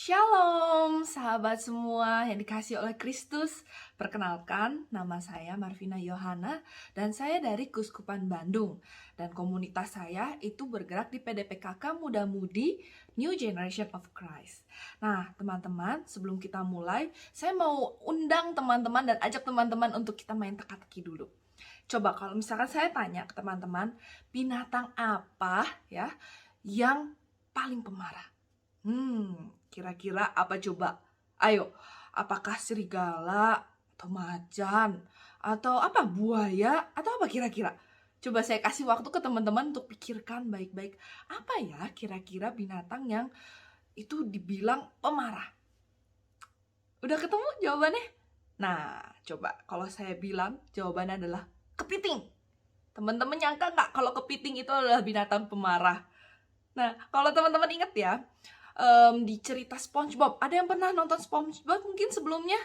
Shalom, sahabat semua yang dikasihi oleh Kristus. Perkenalkan, nama saya Marvina Yohana dan saya dari Kuskupan Bandung. Dan komunitas saya itu bergerak di PDPKK Muda Mudi New Generation of Christ. Nah, teman-teman, sebelum kita mulai, saya mau undang teman-teman dan ajak teman-teman untuk kita main teka-teki dulu. Coba kalau misalkan saya tanya ke teman-teman, binatang apa ya yang paling pemarah? Kira-kira apa coba? Ayo, apakah serigala atau macan atau apa buaya atau apa kira-kira? Coba saya kasih waktu ke teman-teman untuk pikirkan baik-baik. Apa ya kira-kira binatang yang itu dibilang pemarah? Udah ketemu jawabannya? Nah, coba kalau saya bilang jawabannya adalah kepiting. Teman-teman nyangka nggak kalau kepiting itu adalah binatang pemarah? Nah, kalau teman-teman ingat ya, di cerita SpongeBob. Ada yang pernah nonton SpongeBob mungkin sebelumnya?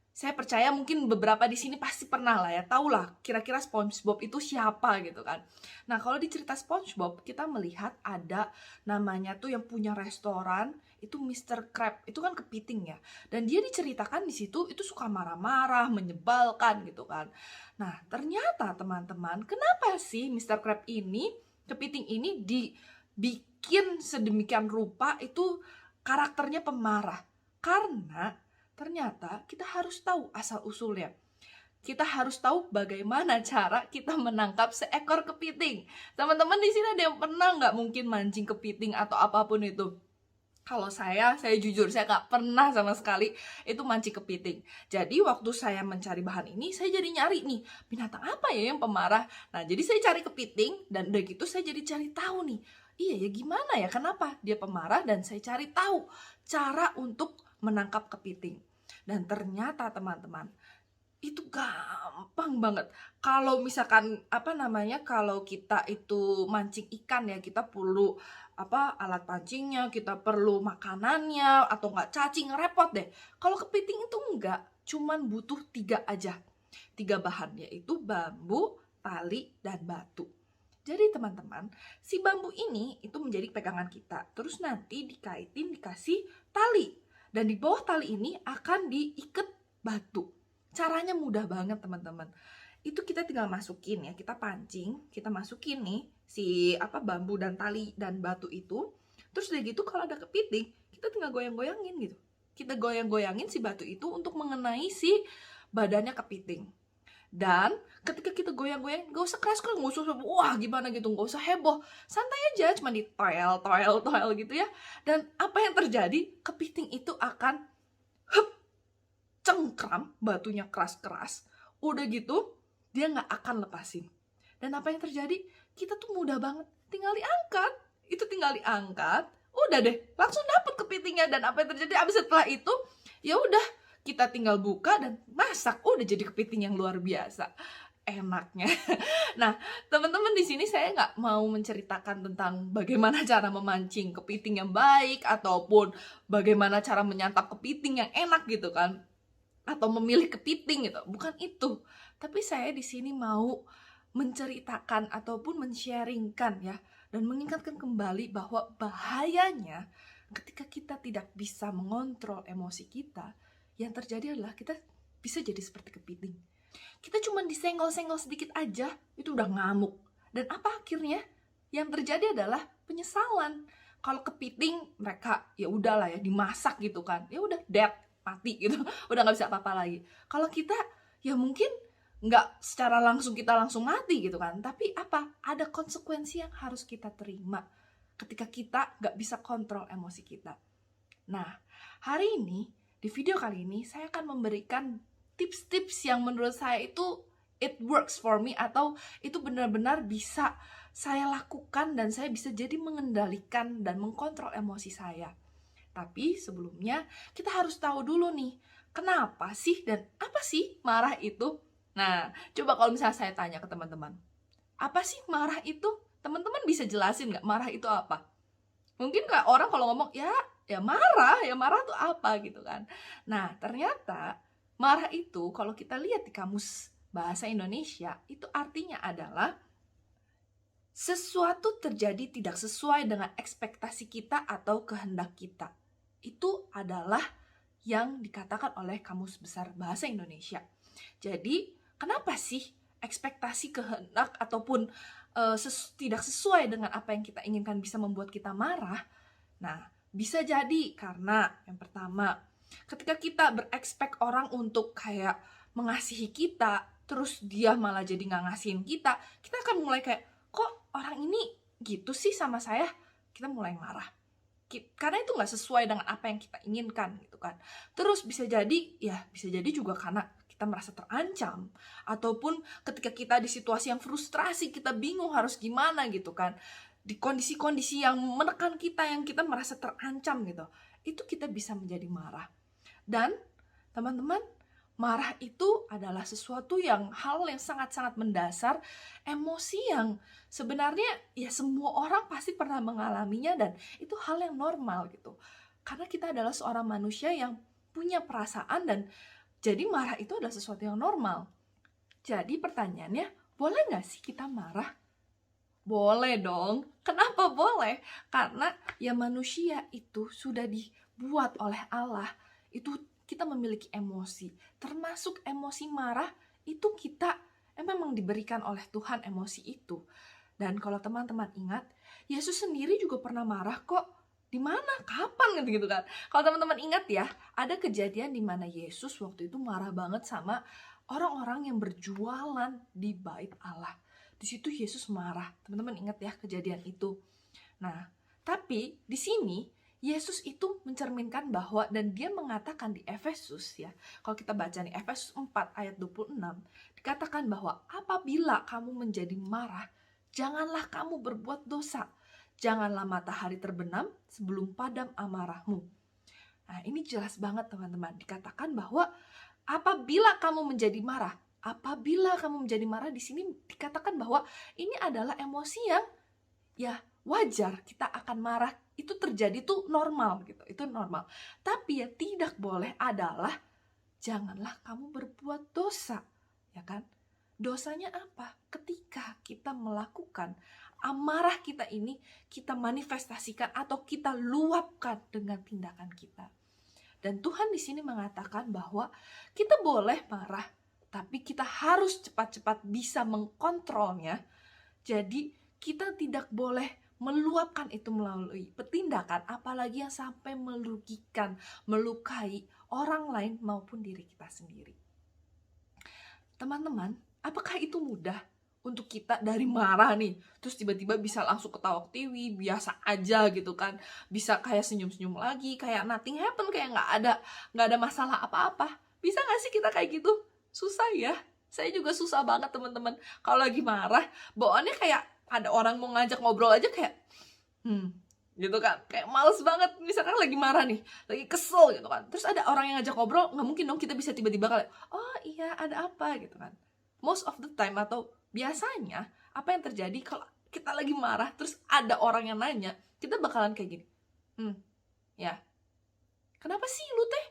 Saya percaya mungkin beberapa di sini pasti pernah lah ya, tahu lah kira-kira SpongeBob itu siapa gitu kan. Nah, kalau di cerita SpongeBob kita melihat ada namanya tuh yang punya restoran itu Mr. Krab, itu kan kepiting ya. Dan dia diceritakan di situ itu suka marah-marah, menyebalkan gitu kan. Nah, ternyata teman-teman, kenapa sih Mr. Krab ini, kepiting ini dibikin sedemikian rupa itu karakternya pemarah? Karena ternyata kita harus tahu asal-usulnya. Kita harus tahu bagaimana cara kita menangkap seekor kepiting. Teman-teman di sini ada yang pernah nggak mungkin mancing kepiting atau apapun itu? Kalau saya jujur, saya nggak pernah sama sekali itu mancing kepiting. Jadi waktu saya mencari bahan ini, saya jadi nyari nih, binatang apa ya yang pemarah? Nah, jadi saya cari kepiting, dan udah gitu saya jadi cari tahu nih, iya ya gimana ya, kenapa dia pemarah, dan saya cari tahu cara untuk menangkap kepiting. Dan ternyata teman-teman, itu gampang banget. Kalau misalkan kalau kita itu mancing ikan ya, kita perlu alat pancingnya, kita perlu makanannya, atau enggak cacing, repot deh. Kalau kepiting itu enggak, cuman butuh 3 aja. 3 bahan, yaitu bambu, tali, dan batu. Jadi teman-teman, si bambu ini itu menjadi pegangan kita. Terus nanti dikasih tali. Dan di bawah tali ini akan diikat batu. Caranya mudah banget teman-teman. Itu kita tinggal masukin ya, kita pancing, kita masukin nih si bambu dan tali dan batu itu. Terus udah gitu kalau ada kepiting, kita tinggal goyang-goyangin gitu. Kita goyang-goyangin si batu itu untuk mengenai si badannya kepiting. Dan ketika kita goyang-goyang, gak usah keras-keras, gak usah wah gimana gitu, gak usah heboh, santai aja, cuma di toel gitu ya. Dan apa yang terjadi, kepiting itu akan cengkram, batunya keras-keras, udah gitu dia nggak akan lepasin. Dan apa yang terjadi, kita tuh mudah banget, tinggal diangkat, udah deh, langsung dapet kepitingnya. Dan apa yang terjadi abis setelah itu, ya udah kita tinggal buka dan masak, udah jadi kepiting yang luar biasa enaknya. Nah, teman-teman, di sini saya nggak mau menceritakan tentang bagaimana cara memancing kepiting yang baik ataupun bagaimana cara menyantap kepiting yang enak gitu kan, atau memilih kepiting gitu, bukan itu. Tapi saya di sini mau menceritakan ataupun men-sharingkan ya, dan mengingatkan kembali bahwa bahayanya ketika kita tidak bisa mengontrol emosi kita, yang terjadi adalah kita bisa jadi seperti kepiting. Kita cuma disenggol-senggol sedikit aja, itu udah ngamuk. Dan apa akhirnya? Yang terjadi adalah penyesalan. Kalau kepiting, mereka ya udahlah ya, dimasak gitu kan, ya udah dead, mati gitu, udah nggak bisa apa-apa lagi. Kalau kita ya mungkin nggak secara langsung kita langsung mati gitu kan, tapi ada konsekuensi yang harus kita terima ketika kita nggak bisa kontrol emosi kita. Nah, hari ini di video kali ini saya akan memberikan tips-tips yang menurut saya itu it works for me, atau itu benar-benar bisa saya lakukan dan saya bisa jadi mengendalikan dan mengkontrol emosi saya. Tapi sebelumnya kita harus tahu dulu nih, kenapa sih dan apa sih marah itu? Nah, coba kalau misalnya saya tanya ke teman-teman, apa sih marah itu? Teman-teman bisa jelasin nggak marah itu apa? Mungkin kayak orang kalau ngomong, ya marah tuh apa gitu kan. Nah, ternyata marah itu kalau kita lihat di kamus bahasa Indonesia, itu artinya adalah sesuatu terjadi tidak sesuai dengan ekspektasi kita atau kehendak kita. itu adalah yang dikatakan oleh Kamus Besar Bahasa Indonesia. Jadi, kenapa sih ekspektasi kehendak ataupun tidak sesuai dengan apa yang kita inginkan bisa membuat kita marah? Nah, bisa jadi karena yang pertama, ketika kita berekspek orang untuk kayak mengasihi kita, terus dia malah jadi nggak ngasihin kita akan mulai kayak, kok orang ini gitu sih sama saya? Kita mulai marah. Karena itu nggak sesuai dengan apa yang kita inginkan gitu kan. Terus bisa jadi juga karena kita merasa terancam, ataupun ketika kita di situasi yang frustrasi, kita bingung harus gimana gitu kan, di kondisi-kondisi yang menekan kita, yang kita merasa terancam gitu, itu kita bisa menjadi marah. Dan teman-teman, marah itu adalah sesuatu hal yang sangat-sangat mendasar, emosi yang sebenarnya ya semua orang pasti pernah mengalaminya, dan itu hal yang normal gitu. Karena kita adalah seorang manusia yang punya perasaan, dan jadi marah itu adalah sesuatu yang normal. Jadi pertanyaannya, boleh nggak sih kita marah? Boleh dong. Kenapa boleh? Karena ya manusia itu sudah dibuat oleh Allah. Itu kita memiliki emosi. Termasuk emosi marah, itu kita memang diberikan oleh Tuhan emosi itu. Dan kalau teman-teman ingat, Yesus sendiri juga pernah marah kok. Di mana? Kapan gitu kan? Kalau teman-teman ingat ya, ada kejadian di mana Yesus waktu itu marah banget sama orang-orang yang berjualan di bait Allah. Di situ Yesus marah. Teman-teman ingat ya kejadian itu. Nah, tapi di sini Yesus itu mencerminkan bahwa, dan dia mengatakan di Efesus ya, kalau kita baca nih Efesus 4 ayat 26, dikatakan bahwa apabila kamu menjadi marah, janganlah kamu berbuat dosa. Janganlah matahari terbenam sebelum padam amarahmu. Nah, ini jelas banget teman-teman. Dikatakan bahwa apabila kamu menjadi marah, di sini dikatakan bahwa ini adalah emosi yang ya wajar, kita akan marah, itu terjadi tuh normal gitu, itu normal. Tapi yang tidak boleh adalah janganlah kamu berbuat dosa, ya kan? Dosanya apa? Ketika kita melakukan amarah kita ini, kita manifestasikan atau kita luapkan dengan tindakan kita. Dan Tuhan di sini mengatakan bahwa kita boleh marah, tapi kita harus cepat-cepat bisa mengkontrolnya. Jadi kita tidak boleh meluapkan itu melalui tindakan, apalagi yang sampai merugikan, melukai orang lain maupun diri kita sendiri. Teman-teman, apakah itu mudah untuk kita dari marah nih, terus tiba-tiba bisa langsung ketawa TV, biasa aja gitu kan, bisa kayak senyum-senyum lagi, kayak nothing happen, kayak nggak ada masalah apa-apa? Bisa nggak sih kita kayak gitu? Susah ya. Saya juga susah banget teman-teman. Kalau lagi marah, bawaannya kayak ada orang mau ngajak ngobrol aja kayak gitu kan, kayak males banget. Misalkan lagi marah nih, lagi kesel gitu kan, terus ada orang yang ngajak ngobrol, nggak mungkin dong kita bisa tiba-tiba kayak, oh iya ada apa gitu kan. Most of the time atau biasanya apa yang terjadi kalau kita lagi marah terus ada orang yang nanya, kita bakalan kayak gini, ya kenapa sih lu teh,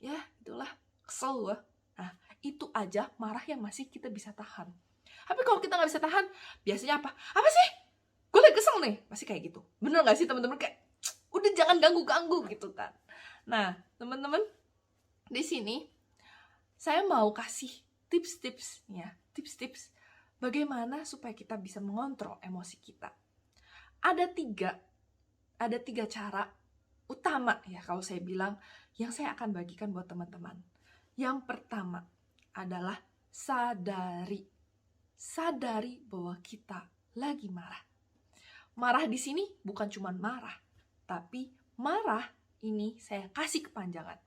ya itulah kesel gua. Nah itu aja marah yang masih kita bisa tahan. Tapi kalau kita nggak bisa tahan, biasanya apa sih, gue lagi kesel nih, pasti kayak gitu. Bener nggak sih teman-teman? Kayak udah jangan ganggu gitu kan. Nah teman-teman, di sini saya mau kasih tips-tips bagaimana supaya kita bisa mengontrol emosi kita. Ada tiga cara utama ya kalau saya bilang, yang saya akan bagikan buat teman-teman. Yang pertama adalah sadari bahwa kita lagi marah. Marah di sini bukan cuma marah, tapi marah ini saya kasih kepanjangan.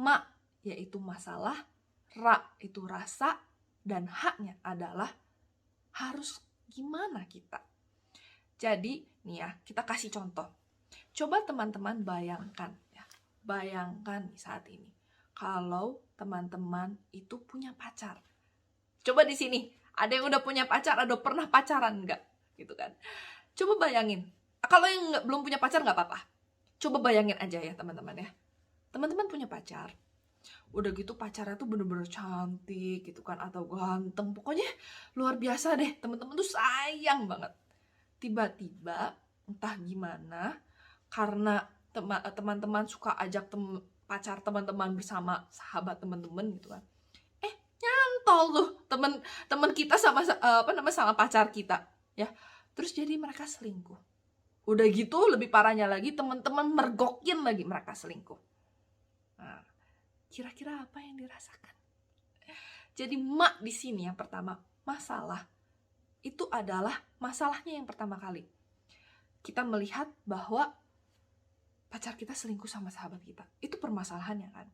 Ma yaitu masalah, ra itu rasa, dan haknya adalah harus gimana kita. Jadi nih ya, kita kasih contoh. Coba teman-teman bayangkan saat ini, kalau teman-teman itu punya pacar. Coba di sini, ada yang udah punya pacar, ada pernah pacaran nggak? Gitu kan. Coba bayangin. Kalau yang belum punya pacar nggak apa-apa. Coba bayangin aja ya teman-teman ya. Teman-teman punya pacar. Udah gitu pacarnya tuh bener-bener cantik gitu kan, atau ganteng. Pokoknya luar biasa deh. Teman-teman tuh sayang banget. Tiba-tiba entah gimana, karena teman-teman suka ajak pacar teman-teman bersama sahabat teman-teman gitu kan. Nyantol tuh teman kita sama sama pacar kita ya. Terus jadi mereka selingkuh. Udah gitu lebih parahnya lagi teman-teman mergokin lagi mereka selingkuh. Nah, kira-kira apa yang dirasakan? Jadi mak di sini yang pertama, masalah itu adalah masalahnya yang pertama kali. Kita melihat bahwa pacar kita selingkuh sama sahabat kita. Itu permasalahannya kan.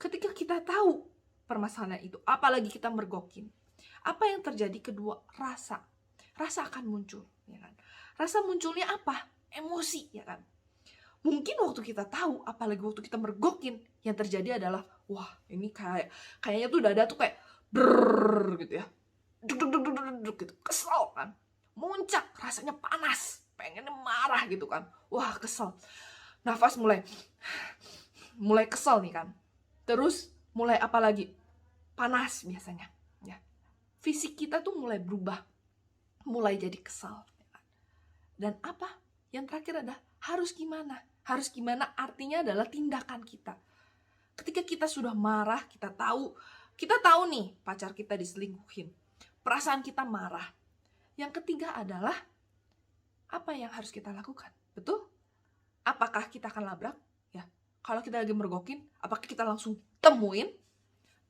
Ketika kita tahu permasalahan itu, apalagi kita mergokin, apa yang terjadi? Kedua, rasa akan muncul, ya kan? Rasa munculnya apa? Emosi, ya kan? Mungkin waktu kita tahu, apalagi waktu kita mergokin, yang terjadi adalah, wah ini kayaknya tuh dada tuh kayak brrrr gitu ya, duk gitu, kesel kan, muncak, rasanya panas, pengennya marah gitu kan, wah kesel, nafas mulai kesel nih kan, terus mulai apa lagi? Panas biasanya, ya. Fisik kita tuh mulai berubah, mulai jadi kesal. Dan apa? Yang terakhir adalah harus gimana? Harus gimana artinya adalah tindakan kita. Ketika kita sudah marah, kita tahu nih pacar kita diselingkuhin. Perasaan kita marah. Yang ketiga adalah apa yang harus kita lakukan? Betul? Apakah kita akan labrak? Ya. Kalau kita lagi mergokin, apakah kita langsung temuin,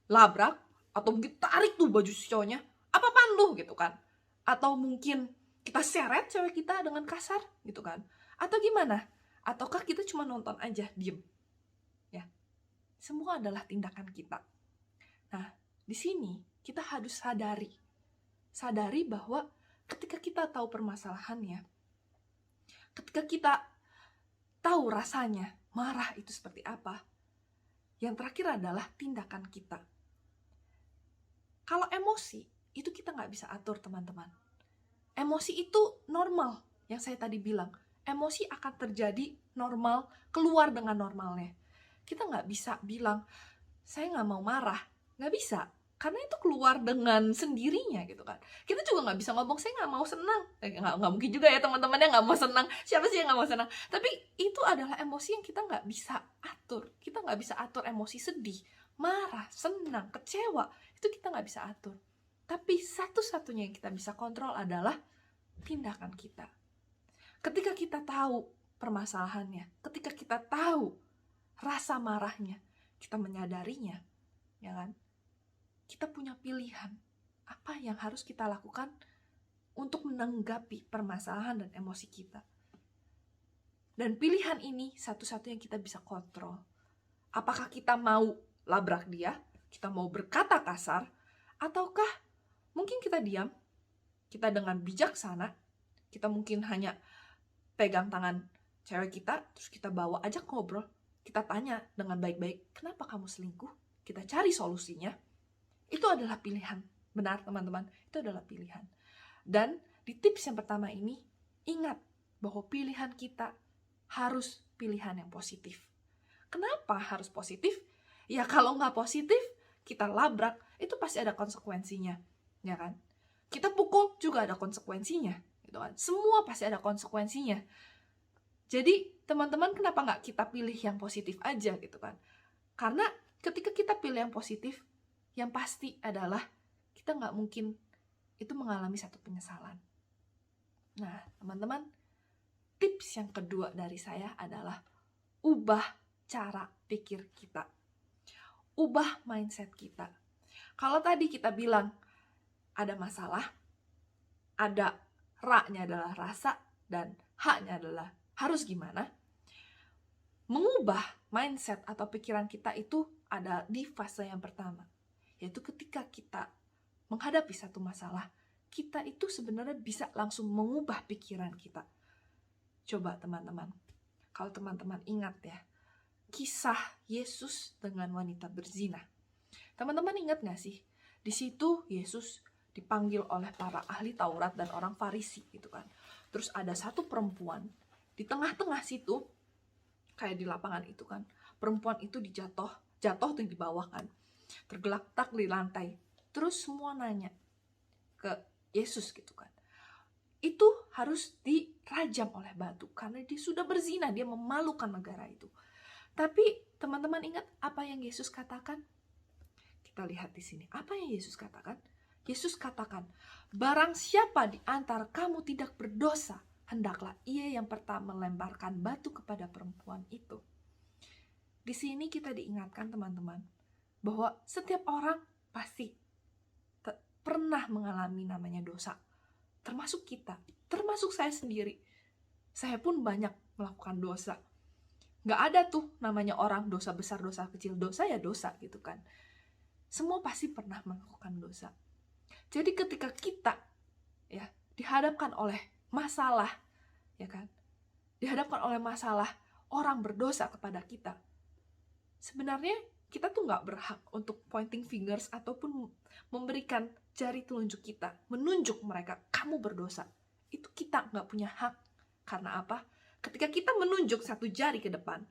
labrak, atau mungkin tarik tuh baju si cowoknya, apaan lu gitu kan? Atau mungkin kita seret cewek kita dengan kasar gitu kan? Atau gimana? Ataukah kita cuma nonton aja, diem? Ya, semua adalah tindakan kita. Nah, di sini kita harus sadari bahwa ketika kita tahu permasalahannya, ketika kita tahu rasanya marah itu seperti apa, yang terakhir adalah tindakan kita. Kalau emosi, itu kita nggak bisa atur, teman-teman. Emosi itu normal, yang saya tadi bilang. Emosi akan terjadi normal, keluar dengan normalnya. Kita nggak bisa bilang, saya nggak mau marah. Nggak bisa, karena itu keluar dengan sendirinya gitu kan. Kita juga nggak bisa ngomong, saya nggak mau senang. Nggak mungkin juga ya teman-temannya nggak mau senang. Siapa sih yang nggak mau senang? Tapi itu adalah emosi yang kita nggak bisa atur. Kita nggak bisa atur emosi sedih, marah, senang, kecewa. Itu kita nggak bisa atur. Tapi satu-satunya yang kita bisa kontrol adalah tindakan kita. Ketika kita tahu permasalahannya, ketika kita tahu rasa marahnya, kita menyadarinya, ya kan? Kita punya pilihan apa yang harus kita lakukan untuk menanggapi permasalahan dan emosi kita. Dan pilihan ini satu-satunya yang kita bisa kontrol. Apakah kita mau labrak dia, kita mau berkata kasar, ataukah mungkin kita diam, kita dengan bijaksana, kita mungkin hanya pegang tangan cewek kita, terus kita bawa ajak ngobrol, kita tanya dengan baik-baik, kenapa kamu selingkuh? Kita cari solusinya. Itu adalah pilihan. Benar teman-teman, itu adalah pilihan. Dan di tips yang pertama ini, ingat bahwa pilihan kita harus pilihan yang positif. Kenapa harus positif? Ya kalau nggak positif, kita labrak, itu pasti ada konsekuensinya, ya kan? Kita pukul juga ada konsekuensinya, gitu kan? Semua pasti ada konsekuensinya. Jadi teman-teman, kenapa nggak kita pilih yang positif aja gitu kan? Karena ketika kita pilih yang positif, yang pasti adalah kita nggak mungkin itu mengalami satu penyesalan. Nah teman-teman, tips yang kedua dari saya adalah ubah cara pikir kita. Ubah mindset kita. Kalau tadi kita bilang ada masalah, ada ra-nya adalah rasa, dan ha-nya adalah harus gimana. Mengubah mindset atau pikiran kita itu ada di fase yang pertama, yaitu ketika kita menghadapi satu masalah, kita itu sebenarnya bisa langsung mengubah pikiran kita. Coba teman-teman, kalau teman-teman ingat ya, kisah Yesus dengan wanita berzina. Teman-teman ingat gak sih? Di situ Yesus dipanggil oleh para ahli Taurat dan orang Farisi gitu kan. Terus ada satu perempuan di tengah-tengah situ, kayak di lapangan itu kan. Perempuan itu jatuh tuh di bawah kan. Tergeletak di lantai. Terus semua nanya ke Yesus gitu kan. itu harus dirajam oleh batu karena dia sudah berzina, dia memalukan negara itu. Tapi teman-teman ingat apa yang Yesus katakan? Kita lihat di sini. Apa yang Yesus katakan? Yesus katakan, barang siapa di antara kamu tidak berdosa, hendaklah ia yang pertama melemparkan batu kepada perempuan itu. Di sini kita diingatkan teman-teman, bahwa setiap orang pasti pernah mengalami namanya dosa. Termasuk kita, termasuk saya sendiri. Saya pun banyak melakukan dosa. Gak ada tuh namanya orang dosa besar, dosa kecil. Dosa ya dosa gitu kan. Semua pasti pernah melakukan dosa. Jadi ketika kita ya dihadapkan oleh masalah, ya kan, dihadapkan oleh masalah orang berdosa kepada kita, sebenarnya kita tuh gak berhak untuk pointing fingers ataupun memberikan jari telunjuk kita, menunjuk mereka, kamu berdosa. Itu kita gak punya hak. Karena apa? Ketika kita menunjuk satu jari ke depan,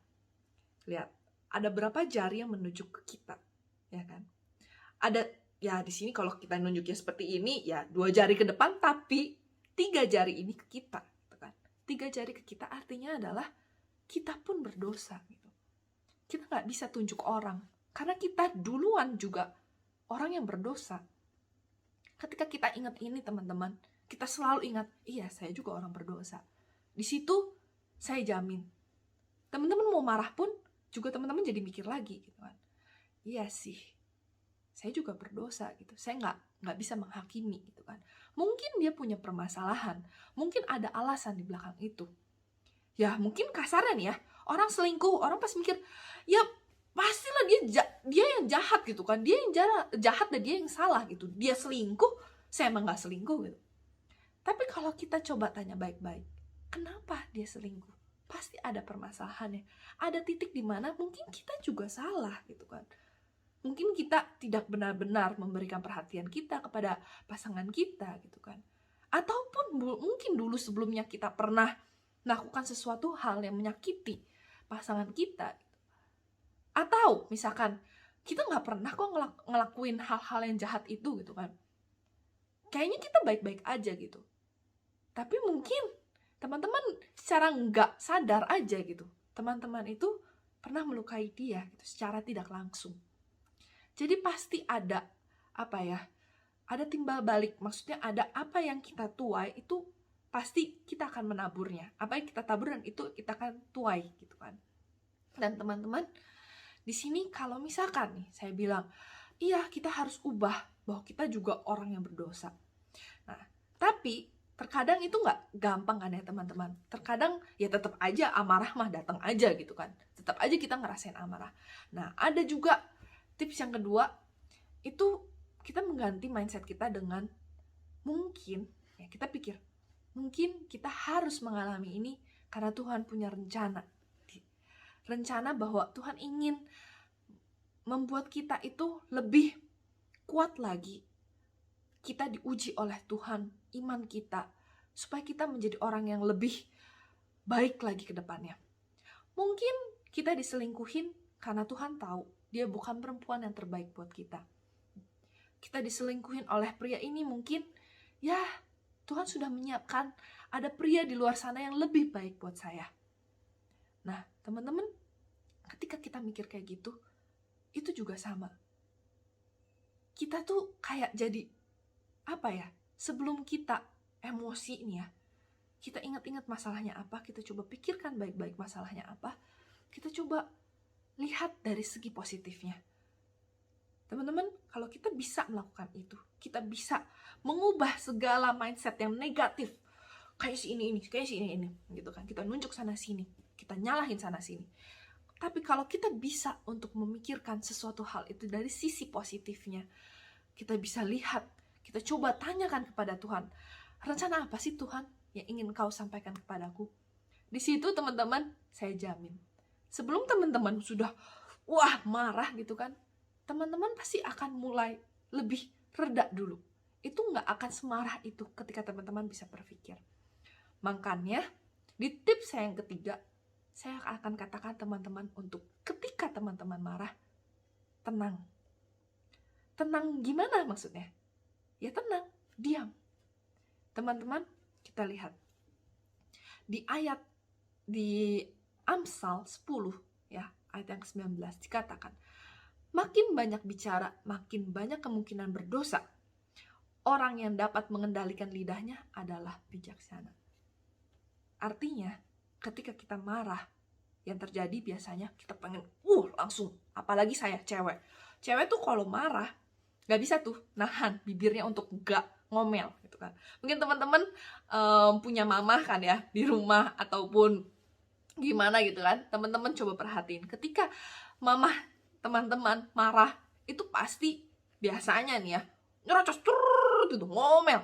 lihat, ada berapa jari yang menunjuk ke kita, ya kan? Ada, ya di sini kalau kita nunjuknya seperti ini, ya 2 jari ke depan, tapi 3 jari ini ke kita, gitu kan? 3 jari ke kita artinya adalah kita pun berdosa, gitu. Kita nggak bisa tunjuk orang, karena kita duluan juga orang yang berdosa. Ketika kita ingat ini teman-teman, kita selalu ingat, iya saya juga orang berdosa. Di situ saya jamin, teman-teman mau marah pun juga teman-teman jadi mikir lagi gitu kan. Iya sih, saya juga berdosa gitu. Saya nggak bisa menghakimi gitu kan. Mungkin dia punya permasalahan, mungkin ada alasan di belakang itu. Ya mungkin kasarnya nih ya, orang selingkuh, orang pasti mikir, ya pastilah dia yang jahat gitu kan. Dia yang jahat dan dia yang salah gitu. Dia selingkuh, saya emang nggak selingkuh gitu. Tapi kalau kita coba tanya baik-baik, kenapa dia selingkuh? Pasti ada permasalahannya. Ada titik di mana mungkin kita juga salah gitu kan. Mungkin kita tidak benar-benar memberikan perhatian kita kepada pasangan kita gitu kan. Ataupun mungkin dulu sebelumnya kita pernah melakukan sesuatu hal yang menyakiti pasangan kita. Atau misalkan kita nggak pernah kok ngelakuin hal-hal yang jahat itu gitu kan. Kayaknya kita baik-baik aja gitu. Tapi mungkin teman-teman secara nggak sadar aja gitu, teman-teman itu pernah melukai dia gitu, secara tidak langsung. Jadi pasti ada ada timbal balik, maksudnya ada apa yang kita tuai itu pasti kita akan menaburnya. Apa yang kita tabur dan itu kita akan tuai gitu kan. Dan teman-teman, di sini kalau misalkan nih saya bilang, iya kita harus ubah bahwa kita juga orang yang berdosa. Nah, tapi terkadang itu nggak gampang kan ya teman-teman. Terkadang ya tetap aja amarah mah datang aja gitu kan. Tetap aja kita ngerasain amarah. Nah, ada juga tips yang kedua, itu kita mengganti mindset kita dengan mungkin, ya kita pikir, mungkin kita harus mengalami ini karena Tuhan punya rencana. Rencana bahwa Tuhan ingin membuat kita itu lebih kuat lagi. Kita diuji oleh Tuhan, iman kita, supaya kita menjadi orang yang lebih baik lagi ke depannya. Mungkin kita diselingkuhin karena Tuhan tahu dia bukan perempuan yang terbaik buat kita. Kita diselingkuhin oleh pria ini mungkin, ya Tuhan sudah menyiapkan ada pria di luar sana yang lebih baik buat saya. Nah, teman-teman, ketika kita mikir kayak gitu, itu juga sama. Kita tuh kayak jadi sebelum kita emosi nih ya, kita ingat-ingat masalahnya apa, kita coba pikirkan baik-baik masalahnya apa, kita coba lihat dari segi positifnya. Teman-teman, kalau kita bisa melakukan itu, kita bisa mengubah segala mindset yang negatif, kayak si ini, kayak si ini, gitu kan. Kita nunjuk sana sini, kita nyalahin sana sini. Tapi kalau kita bisa untuk memikirkan sesuatu hal itu dari sisi positifnya, kita bisa lihat, kita coba tanyakan kepada Tuhan, rencana apa sih Tuhan yang ingin kau sampaikan kepadaku? Di situ teman-teman, saya jamin, sebelum teman-teman sudah marah gitu kan, teman-teman pasti akan mulai lebih reda dulu. Itu nggak akan semarah itu ketika teman-teman bisa berpikir. Makanya di tips saya yang ketiga, saya akan katakan teman-teman untuk ketika teman-teman marah, tenang. Tenang gimana maksudnya? Ya tenang, diam. Teman-teman, kita kita lihat di ayat di Amsal 10 ya, ayat yang ke-19 dikatakan, makin banyak bicara, makin banyak kemungkinan berdosa. Orang yang dapat mengendalikan lidahnya adalah bijaksana. Artinya, ketika kita marah, yang terjadi biasanya kita pengen langsung, apalagi saya cewek tuh kalau marah gak bisa tuh nahan bibirnya untuk gak ngomel gitu kan. Mungkin teman-teman punya mama kan ya di rumah ataupun gimana gitu kan, teman-teman coba perhatiin ketika mama teman-teman marah itu pasti biasanya nih ya nyerocos gitu, ngomel,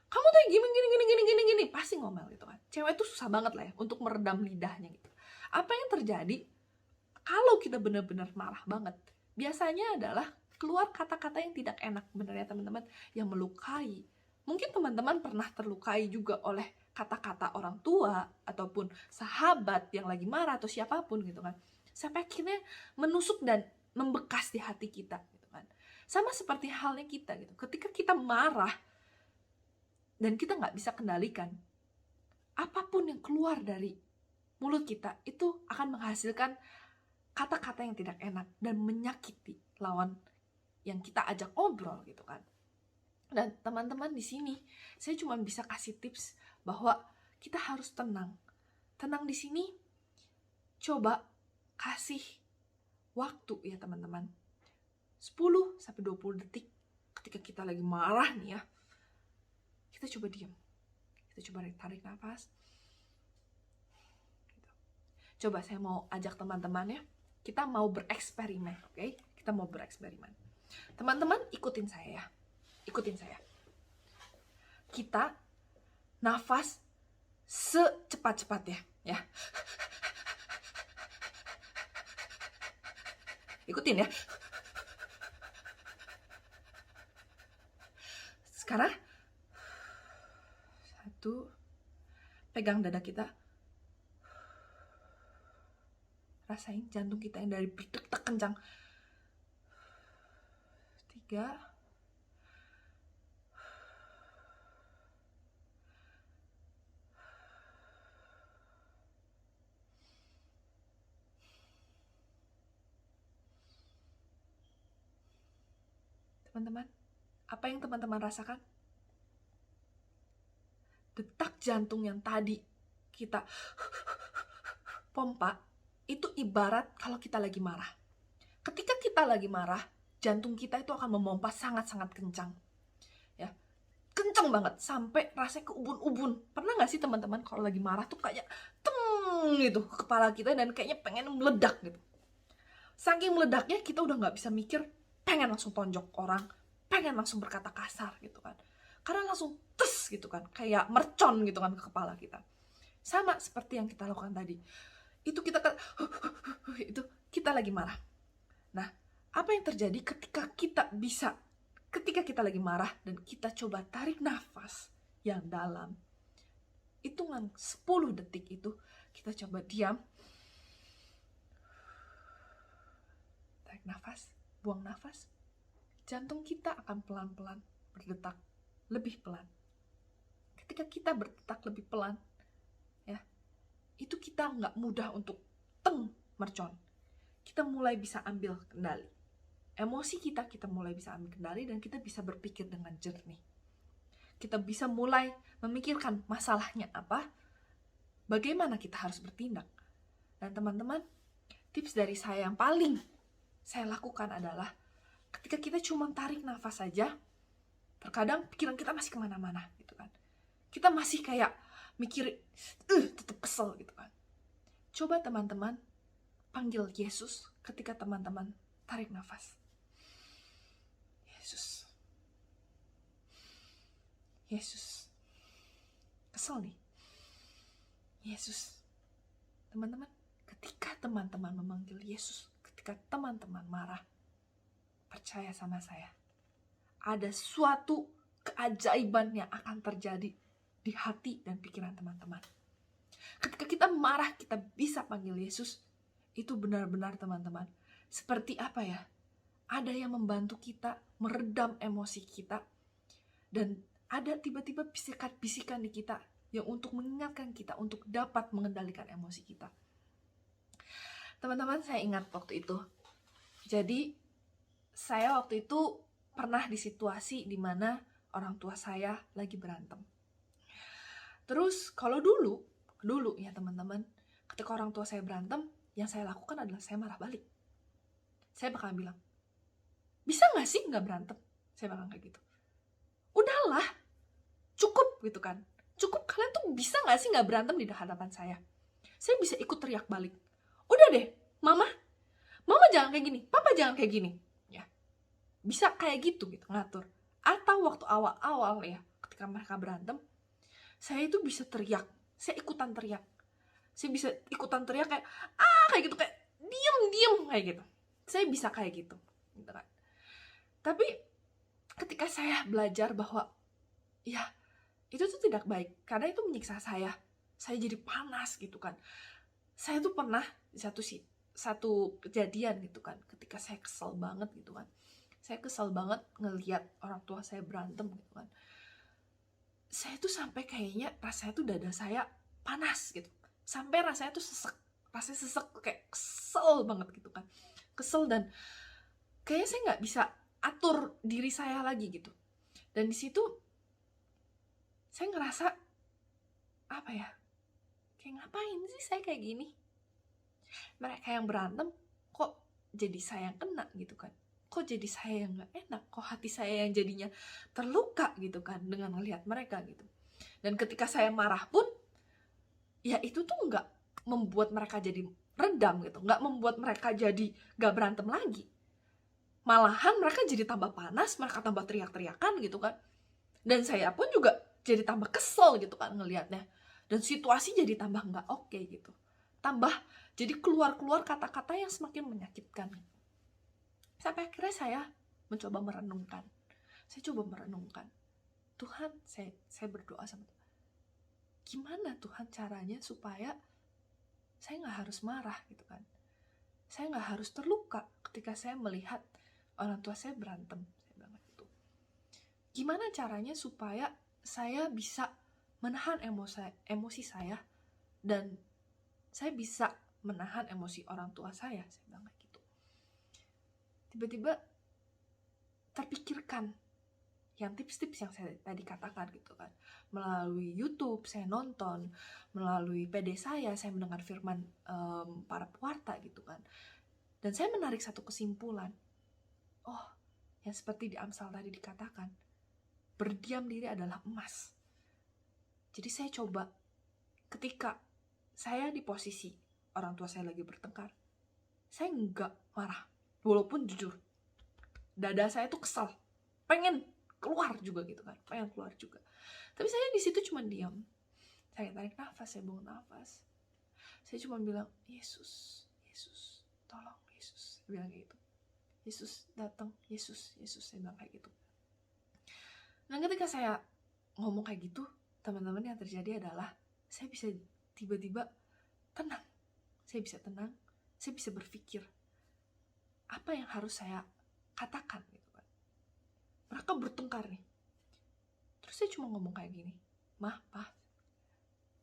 kamu tuh gini, pasti ngomel gitu kan. Cewek tuh susah banget lah ya untuk meredam lidahnya gitu. Apa yang terjadi kalau kita benar-benar marah banget? Biasanya adalah keluar kata-kata yang tidak enak, benar ya teman-teman, yang melukai. Mungkin teman-teman pernah terlukai juga oleh kata-kata orang tua ataupun sahabat yang lagi marah atau siapapun gitu kan. Sampai akhirnya menusuk dan membekas di hati kita gitu kan. Sama seperti halnya kita gitu. Ketika kita marah dan kita nggak bisa kendalikan, apapun yang keluar dari mulut kita itu akan menghasilkan kata-kata yang tidak enak dan menyakiti lawan yang kita ajak ngobrol gitu kan. Dan teman-teman di sini saya cuma bisa kasih tips bahwa kita harus tenang. Tenang di sini coba kasih waktu ya teman-teman. 10 sampai 20 detik ketika kita lagi marah nih ya. Kita coba diam. Kita coba tarik nafas. Coba saya mau ajak teman-teman ya, kita mau bereksperimen, oke? Kita mau bereksperimen. Teman-teman ikutin saya ya, ikutin saya. Kita nafas secepat-cepatnya ya. Ikutin ya. Sekarang 1, pegang dada kita. Rasain jantung kita yang dari berdetak kencang. 3. Teman-teman, apa yang teman-teman rasakan? Detak jantung yang tadi kita pompa itu ibarat kalau kita lagi marah. Ketika kita lagi marah, jantung kita itu akan memompa sangat-sangat kencang. Ya, kencang banget sampai rasanya ke ubun-ubun. Pernah nggak sih teman-teman kalau lagi marah tuh kayak teng gitu ke kepala kita dan kayaknya pengen meledak gitu. Saking meledaknya kita udah nggak bisa mikir, pengen langsung tonjok orang, pengen langsung berkata kasar gitu kan. Karena langsung tes gitu kan, kayak mercon gitu kan ke kepala kita. Sama seperti yang kita lakukan tadi. Itu kita lagi marah. Nah, apa yang terjadi ketika kita lagi marah dan kita coba tarik nafas yang dalam. Hitungan 10 detik itu kita coba diam. Tarik nafas, buang nafas. Jantung kita akan pelan-pelan berdetak lebih pelan. Ketika kita berdetak lebih pelan, ya, itu kita nggak mudah untuk mercon. Kita mulai bisa ambil kendali. Emosi kita mulai bisa ambil kendali dan kita bisa berpikir dengan jernih. Kita bisa mulai memikirkan masalahnya apa, bagaimana kita harus bertindak. Dan teman-teman, tips dari saya yang paling saya lakukan adalah ketika kita cuma tarik nafas saja, terkadang pikiran kita masih kemana-mana gitu kan. Kita masih kayak mikir, tetap kesel gitu kan. Coba teman-teman panggil Yesus ketika teman-teman tarik nafas. Yesus. Yesus. Kesel nih. Yesus. Teman-teman, ketika teman-teman memanggil Yesus, ketika teman-teman marah, percaya sama saya, ada suatu keajaiban yang akan terjadi di hati dan pikiran teman-teman. Ketika kita marah, kita bisa panggil Yesus. Itu benar-benar teman-teman, seperti apa ya? Ada yang membantu kita meredam emosi kita. Dan ada tiba-tiba bisikan-bisikan di kita yang untuk mengingatkan kita untuk dapat mengendalikan emosi kita. Teman-teman, saya ingat waktu itu. Jadi, saya waktu itu pernah di situasi dimana orang tua saya lagi berantem. Terus, kalau dulu ya teman-teman, ketika orang tua saya berantem, yang saya lakukan adalah saya marah balik. Saya bakal bilang, bisa gak sih gak berantem? Saya bakal kayak gitu. Udahlah, cukup gitu kan. Cukup, kalian tuh bisa gak sih gak berantem di hadapan saya? Saya bisa ikut teriak balik. Udah deh, mama jangan kayak gini, papa jangan kayak gini. Ya, bisa kayak gitu ngatur. Atau waktu awal-awal ya, ketika mereka berantem, saya itu bisa teriak. Saya ikutan teriak. Saya bisa ikutan teriak kayak, kayak gitu, kayak diem, kayak gitu. Saya bisa kayak gitu kan. Tapi ketika saya belajar bahwa ya itu tuh tidak baik, karena itu menyiksa saya jadi panas gitu kan. Saya tuh pernah di satu kejadian gitu kan, ketika saya kesel banget gitu kan. Saya kesel banget ngelihat orang tua saya berantem gitu kan. Saya tuh sampai kayaknya rasanya tuh dada saya panas gitu. Sampai rasanya tuh sesek. Rasanya sesek, kayak kesel banget gitu kan. Kesel, dan kayaknya saya nggak bisa atur diri saya lagi gitu. Dan di situ saya ngerasa apa ya, kayak ngapain sih saya kayak gini? Mereka yang berantem kok jadi saya yang kena gitu kan. Kok jadi saya yang nggak enak, kok hati saya yang jadinya terluka gitu kan dengan melihat mereka gitu. Dan ketika saya marah pun, ya itu tuh nggak membuat mereka jadi redam gitu, nggak membuat mereka jadi nggak berantem lagi. Malahan mereka jadi tambah panas, mereka tambah teriak-teriakan gitu kan. Dan saya pun juga jadi tambah kesel gitu kan ngelihatnya. Dan situasi jadi tambah nggak oke gitu. Tambah jadi keluar kata-kata yang semakin menyakitkan. Sampai akhirnya saya mencoba merenungkan. Saya coba merenungkan. Tuhan, saya berdoa sama Tuhan. Gimana Tuhan caranya supaya saya nggak harus marah gitu kan. Saya nggak harus terluka ketika saya melihat orang tua saya berantem. Saya bilang gitu. Gimana caranya supaya saya bisa menahan emosi saya, dan saya bisa menahan emosi orang tua saya bilang gitu. Tiba-tiba terpikirkan yang tips-tips yang saya tadi katakan gitu kan. Melalui YouTube saya nonton, melalui PD saya mendengar firman para pewarta gitu kan. Dan saya menarik satu kesimpulan. Oh, yang seperti di Amsal tadi dikatakan, berdiam diri adalah emas. Jadi saya coba, ketika saya di posisi orang tua saya lagi bertengkar, saya nggak marah. Walaupun jujur, dada saya tuh kesal, pengen keluar juga gitu kan, pengen keluar juga. Tapi saya di situ cuma diam. Saya tarik nafas, saya buang nafas. Saya cuma bilang, Yesus, tolong Yesus. Saya bilang kayak gitu. Yesus datang, Yesus, saya bilang kayak gitu. Dan ketika saya ngomong kayak gitu, teman-teman, yang terjadi adalah saya bisa tiba-tiba tenang. Saya bisa tenang, saya bisa berpikir apa yang harus saya katakan gitu kan. Mereka bertengkar nih. Terus saya cuma ngomong kayak gini, Mah, Pa,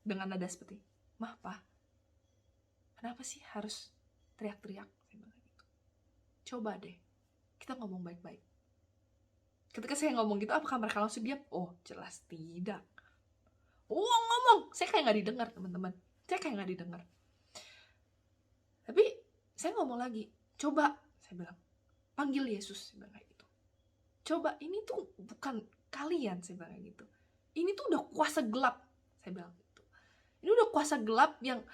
dengan nada seperti, Mah, Pa, kenapa sih harus teriak-teriak? Saya bilang gitu. Coba deh, kita ngomong baik-baik. Ketika saya ngomong gitu, apakah mereka langsung diam? Oh, jelas tidak. Ngomong, saya kayak nggak didengar, teman-teman. Saya kayak nggak didengar. Tapi saya ngomong lagi, coba, saya bilang, panggil Yesus, saya bilang kayak gitu. Coba, ini tuh bukan kalian, saya bilang kayak gitu. Ini tuh udah kuasa gelap, saya bilang gitu. Ini udah kuasa gelap yang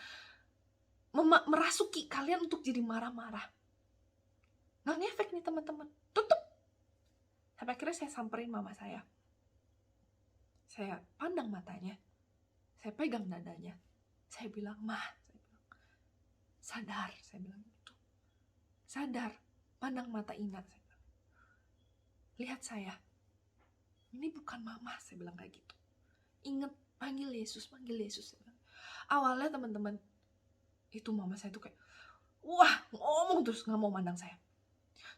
merasuki kalian untuk jadi marah-marah. Nggak ngefek nih teman-teman, tutup. Sampai akhirnya saya samperin mama saya. Saya pandang matanya, saya pegang dadanya, saya bilang, Mah, sadar, saya bilang gitu. Sadar, pandang mata Ina, saya bilang. Lihat saya, ini bukan mama, saya bilang kayak gitu. Ingat, panggil Yesus, saya bilang. Awalnya teman-teman, itu mama saya tuh kayak, wah, ngomong terus, gak mau mandang saya.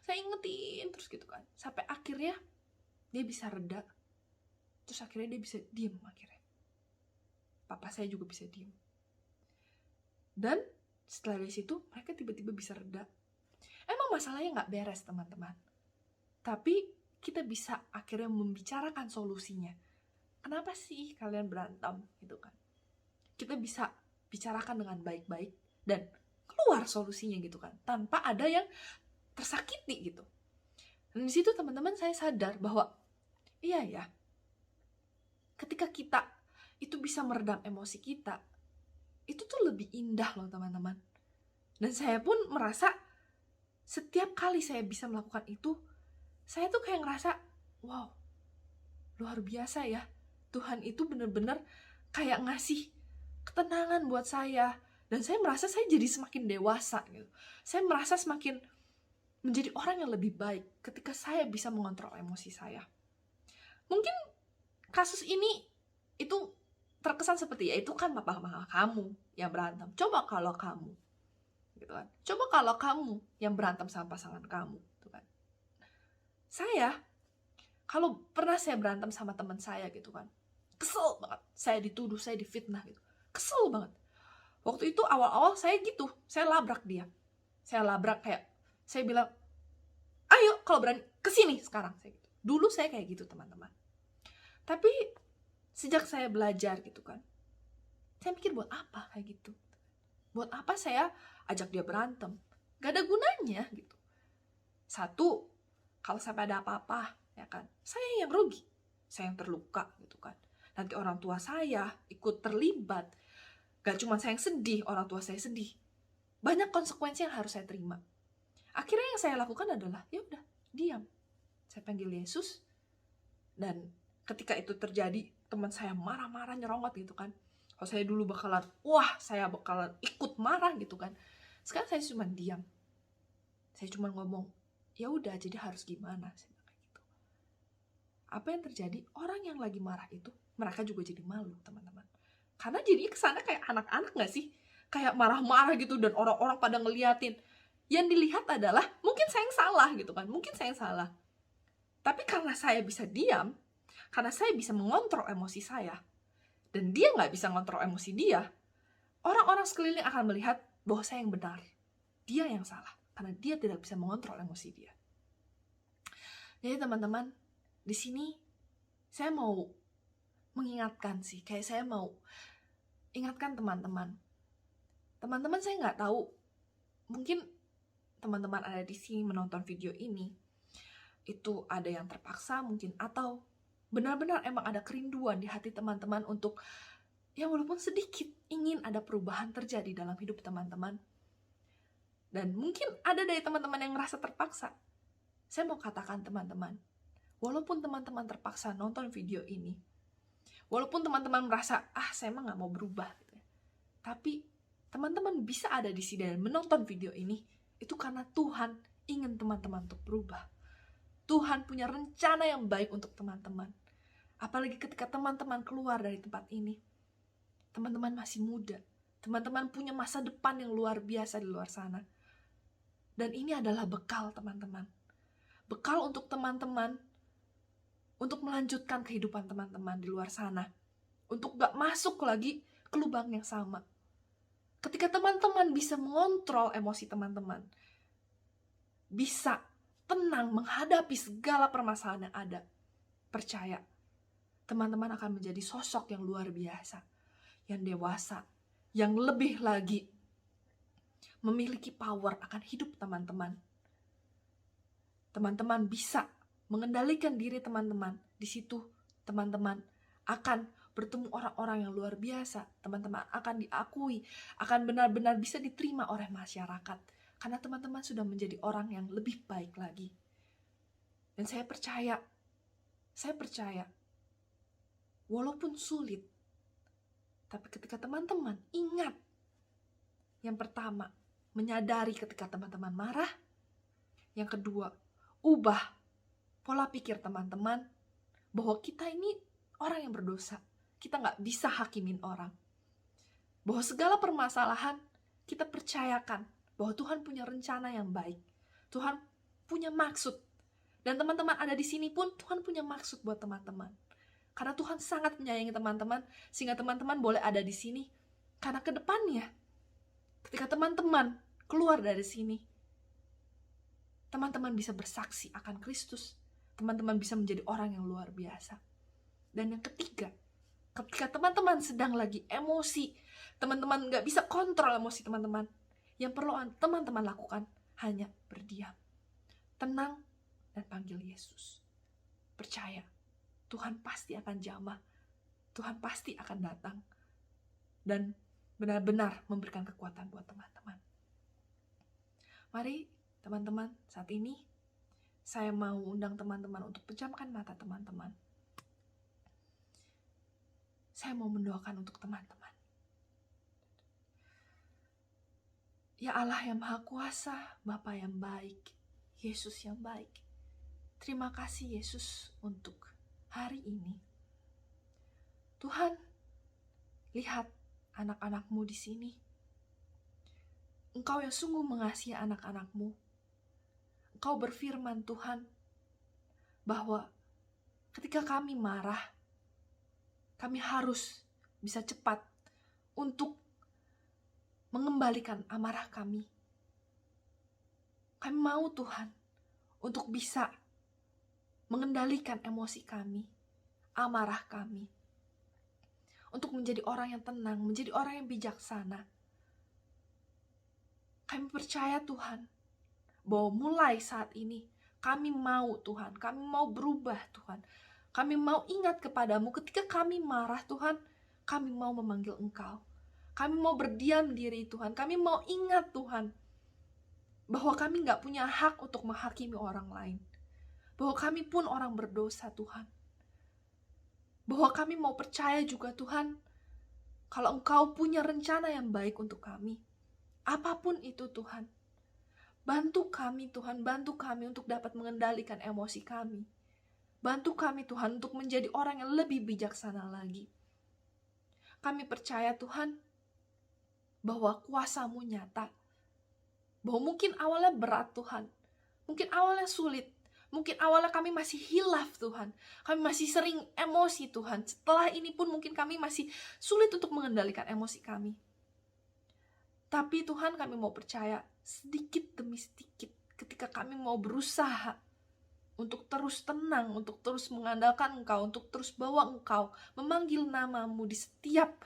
Saya ingetin terus gitu kan, sampai akhirnya dia bisa reda. Terus akhirnya dia bisa diem akhirnya. papa saya juga bisa diam. Dan setelah dari situ mereka tiba-tiba bisa reda. Emang masalahnya nggak beres teman-teman, tapi kita bisa akhirnya membicarakan solusinya. Kenapa sih kalian berantem gitu kan? Kita bisa bicarakan dengan baik-baik dan keluar solusinya gitu kan, tanpa ada yang tersakiti gitu. Dan di situ teman-teman saya sadar bahwa iya ya, ketika kita itu bisa meredam emosi kita, itu tuh lebih indah loh teman-teman. Dan saya pun merasa setiap kali saya bisa melakukan itu, saya tuh kayak ngerasa, wow, luar biasa ya. Tuhan itu benar-benar kayak ngasih ketenangan buat saya. Dan saya merasa saya jadi semakin dewasa gitu. Saya merasa semakin menjadi orang yang lebih baik ketika saya bisa mengontrol emosi saya. Mungkin kasus ini itu terkesan seperti, ya itu kan papa mama kamu yang berantem. Coba kalau kamu, gitu kan. Coba kalau kamu yang berantem sama pasangan kamu, gitu kan. Saya, kalau pernah saya berantem sama teman saya gitu kan, kesel banget. Saya dituduh, saya difitnah gitu. Kesel banget. Waktu itu awal-awal saya gitu, saya labrak dia. Saya labrak kayak, saya bilang, ayo kalau berani kesini sekarang. Saya gitu. Dulu saya kayak gitu teman-teman. Tapi sejak saya belajar gitu kan, saya mikir buat apa kayak gitu. Buat apa saya ajak dia berantem? Gak ada gunanya gitu. Satu, kalau sampai ada apa-apa, ya kan, saya yang rugi, saya yang terluka gitu kan. Nanti orang tua saya ikut terlibat. Gak cuma saya yang sedih, orang tua saya sedih. Banyak konsekuensi yang harus saya terima. Akhirnya yang saya lakukan adalah, ya udah, diam. Saya panggil Yesus. Dan ketika itu terjadi, teman saya marah-marah nyerongot gitu kan. Kalau saya dulu saya bakalan ikut marah gitu kan. Sekarang saya cuma diam. Saya cuma ngomong, ya udah, jadi harus gimana? Saya bilang kayak gitu. Apa yang terjadi? Orang yang lagi marah itu, mereka juga jadi malu, teman-teman. Karena jadinya kesana kayak anak-anak gak sih? Kayak marah-marah gitu dan orang-orang pada ngeliatin. Yang dilihat adalah, mungkin saya yang salah gitu kan. Mungkin saya yang salah. Tapi karena saya bisa diam, karena saya bisa mengontrol emosi saya, dan dia gak bisa ngontrol emosi dia, orang-orang sekeliling akan melihat bahwa saya yang benar. Dia yang salah. Karena dia tidak bisa mengontrol emosi dia. Jadi teman-teman, di sini saya mau mengingatkan sih. Kayak saya mau ingatkan teman-teman. Teman-teman saya nggak tahu. Mungkin teman-teman ada di sini menonton video ini. Itu ada yang terpaksa mungkin. Atau benar-benar emang ada kerinduan di hati teman-teman untuk, ya walaupun sedikit, ingin ada perubahan terjadi dalam hidup teman-teman. Dan mungkin ada dari teman-teman yang ngerasa terpaksa. Saya mau katakan teman-teman, walaupun teman-teman terpaksa nonton video ini, walaupun teman-teman merasa, saya emang gak mau berubah gitu ya, tapi teman-teman bisa ada di sini dan menonton video ini, itu karena Tuhan ingin teman-teman untuk berubah. Tuhan punya rencana yang baik untuk teman-teman. Apalagi ketika teman-teman keluar dari tempat ini, teman-teman masih muda, teman-teman punya masa depan yang luar biasa di luar sana. Dan ini adalah bekal teman-teman. Bekal untuk teman-teman, untuk melanjutkan kehidupan teman-teman di luar sana. Untuk gak masuk lagi ke lubang yang sama. Ketika teman-teman bisa mengontrol emosi teman-teman, bisa tenang menghadapi segala permasalahan yang ada, percaya, teman-teman akan menjadi sosok yang luar biasa, yang dewasa, yang lebih lagi memiliki power akan hidup teman-teman. Teman-teman bisa mengendalikan diri teman-teman. Di situ teman-teman akan bertemu orang-orang yang luar biasa. Teman-teman akan diakui, akan benar-benar bisa diterima oleh masyarakat. Karena teman-teman sudah menjadi orang yang lebih baik lagi. Dan saya percaya, walaupun sulit, tapi ketika teman-teman ingat, yang pertama, menyadari ketika teman-teman marah. Yang kedua, ubah pola pikir teman-teman bahwa kita ini orang yang berdosa. Kita gak bisa hakimin orang. Bahwa segala permasalahan kita percayakan bahwa Tuhan punya rencana yang baik. Tuhan punya maksud. Dan teman-teman ada di sini pun Tuhan punya maksud buat teman-teman. Karena Tuhan sangat menyayangi teman-teman, sehingga teman-teman boleh ada di sini. Karena ke depannya, ketika teman-teman keluar dari sini, teman-teman bisa bersaksi akan Kristus. Teman-teman bisa menjadi orang yang luar biasa. Dan yang ketiga, ketika teman-teman sedang lagi emosi, teman-teman gak bisa kontrol emosi teman-teman, yang perlu teman-teman lakukan hanya berdiam, tenang, dan panggil Yesus. Percaya, Tuhan pasti akan jamah, Tuhan pasti akan datang, dan benar-benar memberikan kekuatan buat teman-teman. Mari teman-teman, saat ini saya mau undang teman-teman untuk pejamkan mata teman-teman. Saya mau mendoakan untuk teman-teman. Ya Allah yang Maha Kuasa, Bapa yang baik, Yesus yang baik. Terima kasih Yesus untuk hari ini. Tuhan, lihat anak-anak-Mu di sini. Engkau yang sungguh mengasihi anak-anak-Mu. Engkau berfirman Tuhan, bahwa ketika kami marah, kami harus bisa cepat untuk mengembalikan amarah kami. Kami mau Tuhan untuk bisa mengendalikan emosi kami, amarah kami. Untuk menjadi orang yang tenang, menjadi orang yang bijaksana. Kami percaya Tuhan, bahwa mulai saat ini kami mau Tuhan, kami mau berubah Tuhan. Kami mau ingat kepadamu ketika kami marah Tuhan, kami mau memanggil Engkau. Kami mau berdiam diri Tuhan, kami mau ingat Tuhan, bahwa kami gak punya hak untuk menghakimi orang lain. Bahwa kami pun orang berdosa Tuhan. Bahwa kami mau percaya juga Tuhan, kalau Engkau punya rencana yang baik untuk kami. Apapun itu Tuhan. Bantu kami Tuhan, bantu kami untuk dapat mengendalikan emosi kami. Bantu kami Tuhan untuk menjadi orang yang lebih bijaksana lagi. Kami percaya Tuhan, bahwa kuasa-Mu nyata. Bahwa mungkin awalnya berat Tuhan. Mungkin awalnya sulit. Mungkin awalnya kami masih hilaf Tuhan. Kami masih sering emosi Tuhan. Setelah ini pun mungkin kami masih sulit untuk mengendalikan emosi kami. Tapi Tuhan, kami mau percaya sedikit demi sedikit ketika kami mau berusaha untuk terus tenang, untuk terus mengandalkan Engkau, untuk terus bawa Engkau, memanggil nama-Mu di setiap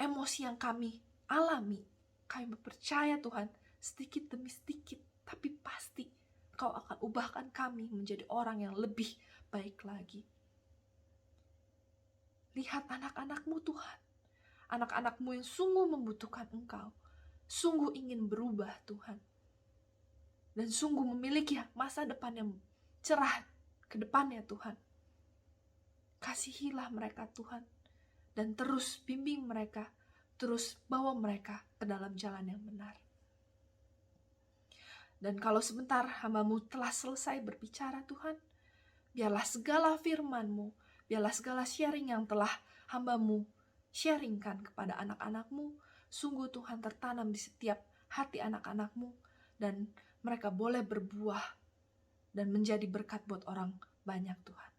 emosi yang kami alami. Kami percaya Tuhan, sedikit demi sedikit, tapi pasti Engkau akan ubahkan kami menjadi orang yang lebih baik lagi. Lihat anak-anak-Mu Tuhan, anak-anak-Mu yang sungguh membutuhkan Engkau, sungguh ingin berubah Tuhan, dan sungguh memiliki masa depan yang cerah ke depannya Tuhan. Kasihilah mereka Tuhan, dan terus bimbing mereka, terus bawa mereka ke dalam jalan yang benar. Dan kalau sebentar hamba-Mu telah selesai berbicara Tuhan, biarlah segala firman-Mu, biarlah segala sharing yang telah hamba-Mu sharingkan kepada anak-anak-Mu, sungguh Tuhan tertanam di setiap hati anak-anak-Mu, dan mereka boleh berbuah dan menjadi berkat buat orang banyak Tuhan.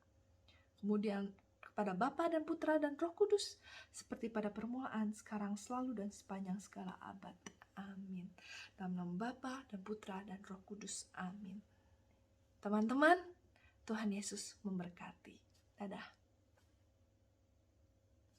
Kemudian kepada Bapa dan Putra dan Roh Kudus, seperti pada permulaan, sekarang, selalu, dan sepanjang segala abad. Amin. Dalam nama Bapa dan Putra dan Roh Kudus. Amin. Teman-teman, Tuhan Yesus memberkati. Dadah.